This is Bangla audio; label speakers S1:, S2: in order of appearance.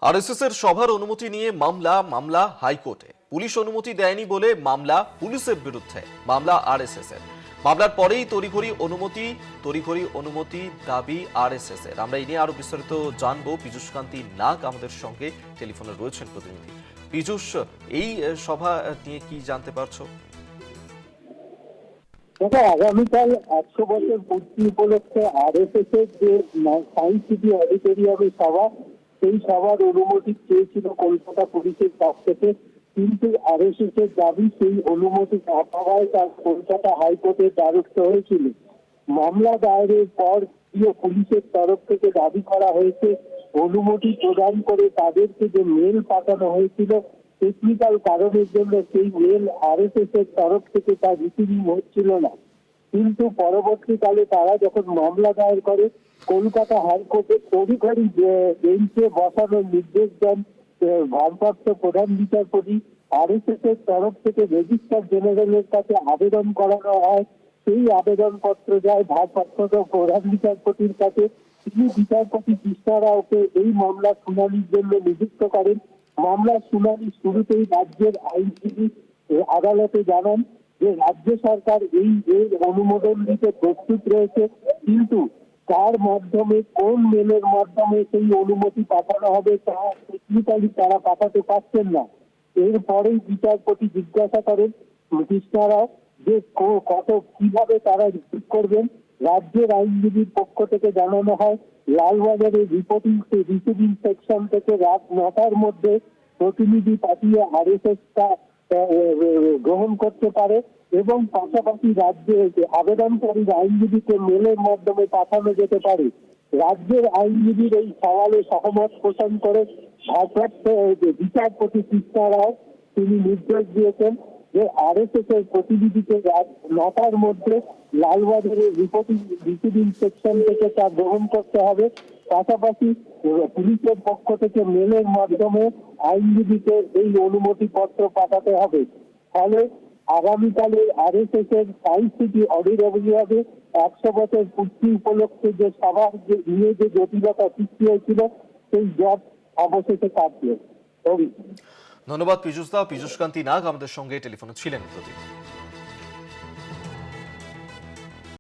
S1: আরএসএস এর সভার অনুমতি নিয়ে মামলা হাইকোর্টে। পুলিশ অনুমতি দেয়নি বলে মামলা পুলিশের বিরুদ্ধে, মামলা আরএসএস এর। মামলার পরেই তড়িঘড়ি অনুমতি দাবি আরএসএস এর। আমরা এই নিয়ে আরো বিস্তারিত জানবো। পীযূষ কান্তি নাগ আমাদের সঙ্গে টেলিফোনে রয়েছেন প্রতিনিধি। পীযূষ, এই সভা নিয়ে কি জানতে পারছো?
S2: দেখো, আগামীকাল 100 বছর পূর্তি উপলক্ষে আরএসএস এর যে সায়েন্স সিটি অডিটোরিয়ামে সভা, সেই সভার অনুমতি চেয়েছিল কলকাতা পুলিশের কাছ থেকে। কিন্তু আরএসএস এর দাবি সেই অনুমতি না পাওয়ায় তার কলকাতা হাইকোর্টের দ্বারস্থ হয়েছিল। মামলা দায়েরের পর পুলিশের তরফ থেকে দাবি করা হয়েছে অনুমতি প্রদান করে তাদেরকে যে মেল পাঠানো হয়েছিল, টেকনিক্যাল কারণের জন্য সেই মেল আরএসএস এর তরফ থেকে তা রিসিভিং হচ্ছিল না। কিন্তু পরবর্তীকালে তারা যখন মামলা দায়ের করে, কলকাতা হাইকোর্টে তড়িঘড়ি বেঞ্চে বসানোর নির্দেশ দেন ভারপ্রাপ্ত প্রধান বিচারপতি। আরএসএস এর তরফ থেকে রেজিস্ট্রার জেনারেলের কাছে আবেদন করানো হয়। সেই আবেদনপত্র যায় ভারপ্রাপ্ত প্রধান বিচারপতির কাছে। তিনি বিচারপতি কৃষ্ণা রাওকে এই মামলার শুনানির জন্য নিযুক্ত করেন। মামলার শুনানি শুরুতেই রাজ্যের আইনজীবী আদালতে জানান যে রাজ্য সরকার এর অনুমোদন দিতে প্রস্তুত রয়েছে, কিন্তু তার মাধ্যমে কোন মেলের মাধ্যমে সেই অনুমতি পাঠানো হবে তা টেকনিক্যালি তারা পাঠাতে পারছেন না। এরপরেই বিচারপতি জিজ্ঞাসা করেন কৃষ্ণা রাও যে কিভাবে তারা রিসিভ করবেন। রাজ্যের আইনজীবীর পক্ষ থেকে জানানো হয় লালবাজারের রিসিভিং সেকশন থেকে রাত 9টার মধ্যে প্রতিনিধি পাঠিয়ে আরএসএস গ্রহণ করতে পারে এবং পাশাপাশি রাজ্যে আবেদনকারী আইনজীবীকে মেলের মাধ্যমে পাঠানো যেতে পারে। রাজ্যের আইনজীবীর এই সওয়ালে সহমত পোষণ করে ভারপ্রাপ্ত বিচারপতি কৃষ্ণা রাও তিনি নির্দেশ দিয়েছেন যে আরএসএস এর প্রতিনিধিকে রাত 9টার মধ্যে লালবাজারের রিসিভিং সেকশন থেকে তা গ্রহণ করতে হবে। পাশাপাশি পুলিশের পক্ষ থেকে মেলের মাধ্যমে আইনজীবীকে এই অনুমতি পত্র পাঠাতে হবে। ফলে আগামীকালে আরএসএস এর সায়েন্স সিটি অডিটোরিয়ামে 100 বছর পূর্তি উপলক্ষে যে সভার নিয়ে যে জটিলতা সৃষ্টি হয়েছিল, সেই জট অবশেষে কাটল।
S1: ধন্যবাদ পীযূষ দা। পীযূষ কান্তি নাগ আমাদের সঙ্গে টেলিফোনে ছিলেন প্রতিদিন।